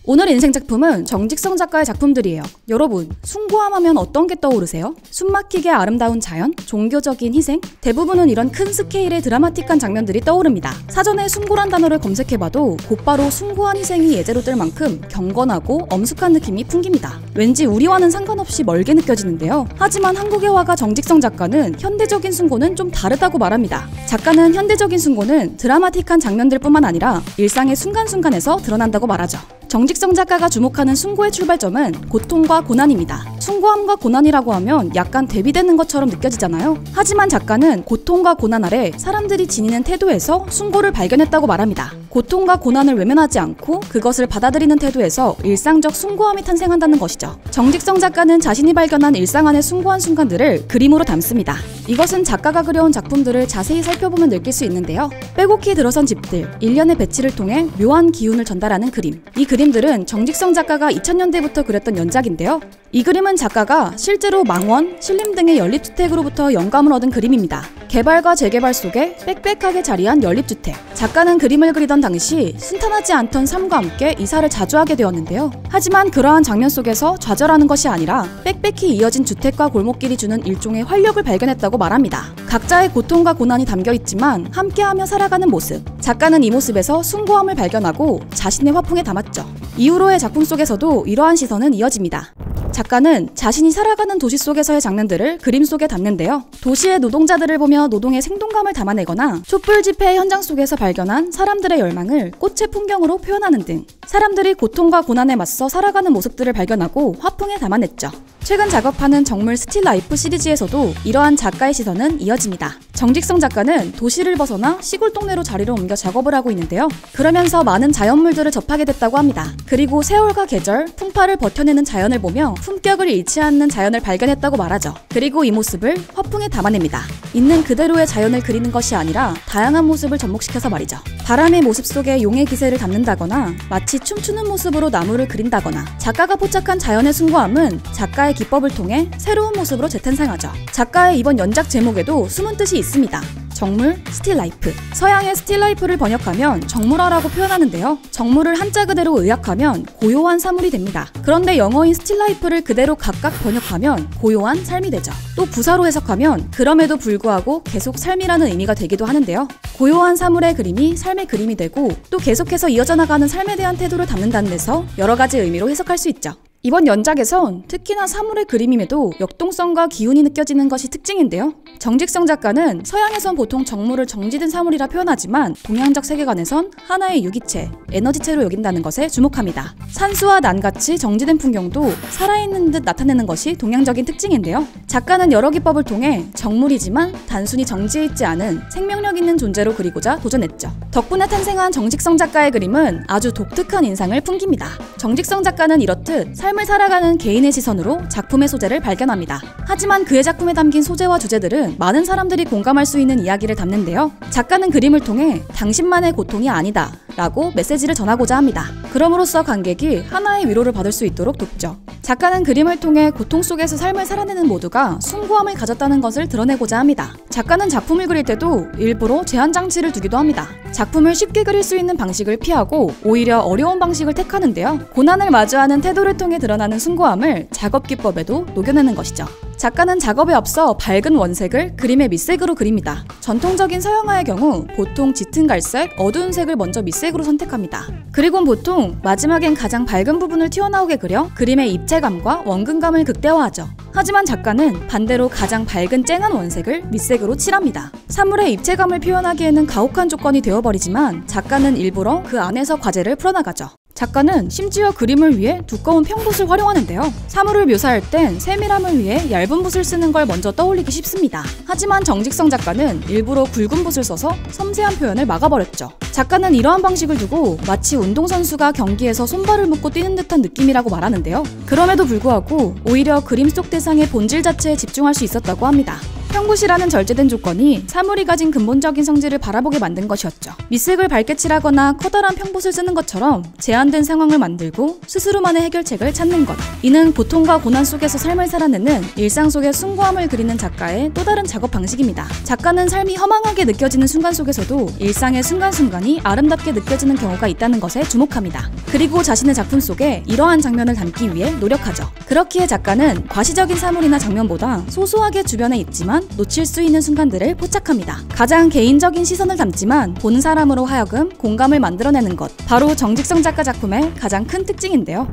오늘 인생 작품은 정직성 작가의 작품들이에요. 여러분, 숭고함 하면 어떤 게 떠오르세요? 숨막히게 아름다운 자연? 종교적인 희생? 대부분은 이런 큰 스케일의 드라마틱한 장면들이 떠오릅니다. 사전에 숭고란 단어를 검색해봐도 곧바로 숭고한 희생이 예제로 뜰 만큼 경건하고 엄숙한 느낌이 풍깁니다. 왠지 우리와는 상관없이 멀게 느껴지는데요. 하지만 한국의 화가 정직성 작가는 현대적인 숭고는 좀 다르다고 말합니다. 작가는 현대적인 숭고는 드라마틱한 장면들뿐만 아니라 일상의 순간순간에서 드러난다고 말하죠. 정직성 작가가 주목하는 숭고의 출발점은 고통과 고난입니다. 숭고함과 고난이라고 하면 약간 대비되는 것처럼 느껴지잖아요. 하지만 작가는 고통과 고난 아래 사람들이 지니는 태도에서 숭고를 발견했다고 말합니다. 고통과 고난을 외면하지 않고 그것을 받아들이는 태도에서 일상적 숭고함이 탄생한다는 것이죠. 정직성 작가는 자신이 발견한 일상 안의 숭고한 순간들을 그림으로 담습니다. 이것은 작가가 그려온 작품들을 자세히 살펴보면 느낄 수 있는데요. 빼곡히 들어선 집들, 일련의 배치를 통해 묘한 기운을 전달하는 그림. 이 그림들은 정직성 작가가 2000년대부터 그렸던 연작인데요. 이 그림은 작가가 실제로 망원, 신림 등의 연립주택으로부터 영감을 얻은 그림입니다. 개발과 재개발 속에 빽빽하게 자리한 연립주택. 작가는 그림을 그리던 당시 순탄하지 않던 삶과 함께 이사를 자주 하게 되었는데요. 하지만 그러한 장면 속에서 좌절하는 것이 아니라 빽빽히 이어진 주택과 골목길이 주는 일종의 활력을 발견했다고 말합니다. 각자의 고통과 고난이 담겨있지만 함께하며 살아가는 모습. 작가는 이 모습에서 숭고함을 발견하고 자신의 화풍에 담았죠. 이후로의 작품 속에서도 이러한 시선은 이어집니다. 작가는 자신이 살아가는 도시 속에서의 장면들을 그림 속에 담는데요. 도시의 노동자들을 보며 노동의 생동감을 담아내거나 촛불 집회 현장 속에서 발견한 사람들의 열망을 꽃의 풍경으로 표현하는 등 사람들이 고통과 고난에 맞서 살아가는 모습들을 발견하고 화풍에 담아냈죠. 최근 작업하는 정물 스틸라이프 시리즈에서도 이러한 작가의 시선은 이어집니다. 정직성 작가는 도시를 벗어나 시골 동네로 자리를 옮겨 작업을 하고 있는데요. 그러면서 많은 자연물들을 접하게 됐다고 합니다. 그리고 세월과 계절, 풍파를 버텨내는 자연을 보며 품격을 잃지 않는 자연을 발견했다고 말하죠. 그리고 이 모습을 화풍에 담아냅니다. 있는 그대로의 자연을 그리는 것이 아니라 다양한 모습을 접목시켜서 말이죠. 바람의 모습 속에 용의 기세를 담는다거나 마치 춤추는 모습으로 나무를 그린다거나 작가가 포착한 자연의 숭고함은 작가의 기법을 통해 새로운 모습으로 재탄생하죠. 작가의 이번 연작 제목에도 숨은 뜻이 있습니다. 정물, 스틸라이프. 서양의 스틸라이프를 번역하면 정물화라고 표현하는데요. 정물을 한자 그대로 의訳하면 고요한 사물이 됩니다. 그런데 영어인 스틸라이프를 그대로 각각 번역하면 고요한 삶이 되죠. 또 부사로 해석하면 그럼에도 불구하고 계속 삶이라는 의미가 되기도 하는데요. 고요한 사물의 그림이 삶의 그림이 되고 또 계속해서 이어져 나가는 삶에 대한 태도를 담는다는 데서 여러 가지 의미로 해석할 수 있죠. 이번 연작에선 특히나 사물의 그림임에도 역동성과 기운이 느껴지는 것이 특징인데요. 정직성 작가는 서양에선 보통 정물을 정지된 사물이라 표현하지만 동양적 세계관에선 하나의 유기체, 에너지체로 여긴다는 것에 주목합니다. 산수와 난같이 정지된 풍경도 살아있는 듯 나타내는 것이 동양적인 특징인데요. 작가는 여러 기법을 통해 정물이지만 단순히 정지해 있지 않은 생명력 있는 존재로 그리고자 도전했죠. 덕분에 탄생한 정직성 작가의 그림은 아주 독특한 인상을 풍깁니다. 정직성 작가는 이렇듯 삶을 살아가는 개인의 시선으로 작품의 소재를 발견합니다. 하지만 그의 작품에 담긴 소재와 주제들은 많은 사람들이 공감할 수 있는 이야기를 담는데요. 작가는 그림을 통해 당신만의 고통이 아니다 라고 메시지를 전하고자 합니다. 그럼으로써 관객이 하나의 위로를 받을 수 있도록 돕죠. 작가는 그림을 통해 고통 속에서 삶을 살아내는 모두가 숭고함을 가졌다는 것을 드러내고자 합니다. 작가는 작품을 그릴 때도 일부러 제한 장치를 두기도 합니다. 작품을 쉽게 그릴 수 있는 방식을 피하고 오히려 어려운 방식을 택하는데요. 고난을 마주하는 태도를 통해 드러나는 숭고함을 작업 기법에도 녹여내는 것이죠. 작가는 작업에 앞서 밝은 원색을 그림의 밑색으로 그립니다. 전통적인 서양화의 경우 보통 짙은 갈색, 어두운 색을 먼저 밑색으로 선택합니다. 그리고 보통 마지막엔 가장 밝은 부분을 튀어나오게 그려 그림의 입체감과 원근감을 극대화하죠. 하지만 작가는 반대로 가장 밝은 쨍한 원색을 밑색으로 칠합니다. 사물의 입체감을 표현하기에는 가혹한 조건이 되어버리지만 작가는 일부러 그 안에서 과제를 풀어나가죠. 작가는 심지어 그림을 위해 두꺼운 평붓을 활용하는데요. 사물을 묘사할 땐 세밀함을 위해 얇은 붓을 쓰는 걸 먼저 떠올리기 쉽습니다. 하지만 정직성 작가는 일부러 굵은 붓을 써서 섬세한 표현을 막아버렸죠. 작가는 이러한 방식을 두고 마치 운동선수가 경기에서 손발을 묶고 뛰는 듯한 느낌이라고 말하는데요. 그럼에도 불구하고 오히려 그림 속 대상의 본질 자체에 집중할 수 있었다고 합니다. 평굿이라는 절제된 조건이 사물이 가진 근본적인 성질을 바라보게 만든 것이었죠. 밑색을 밝게 칠하거나 커다란 평붓을 쓰는 것처럼 제한된 상황을 만들고 스스로만의 해결책을 찾는 것. 이는 고통과 고난 속에서 삶을 살아내는 일상 속의 숭고함을 그리는 작가의 또 다른 작업 방식입니다. 작가는 삶이 허망하게 느껴지는 순간 속에서도 일상의 순간순간이 아름답게 느껴지는 경우가 있다는 것에 주목합니다. 그리고 자신의 작품 속에 이러한 장면을 담기 위해 노력하죠. 그렇기에 작가는 과시적인 사물이나 장면보다 소소하게 주변에 있지만 놓칠 수 있는 순간들을 포착합니다. 가장 개인적인 시선을 담지만 본 사람으로 하여금 공감을 만들어내는 것, 바로 정직성 작가 작품의 가장 큰 특징인데요.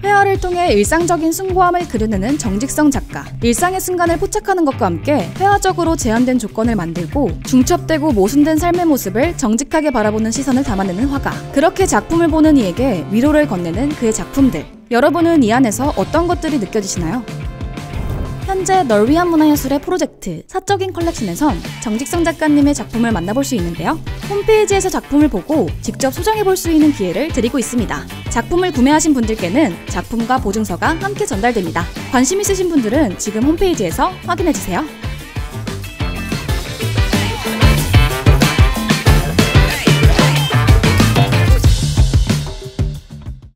회화를 통해 일상적인 숭고함을 그려내는 정직성 작가. 일상의 순간을 포착하는 것과 함께 회화적으로 제한된 조건을 만들고 중첩되고 모순된 삶의 모습을 정직하게 바라보는 시선을 담아내는 화가. 그렇게 작품을 보는 이에게 위로를 건네는 그의 작품들. 여러분은 이 안에서 어떤 것들이 느껴지시나요? 현재 널 위한 문화예술의 프로젝트 사적인 컬렉션에선 정직성 작가님의 작품을 만나볼 수 있는데요. 홈페이지에서 작품을 보고 직접 소장해볼 수 있는 기회를 드리고 있습니다. 작품을 구매하신 분들께는 작품과 보증서가 함께 전달됩니다. 관심 있으신 분들은 지금 홈페이지에서 확인해주세요.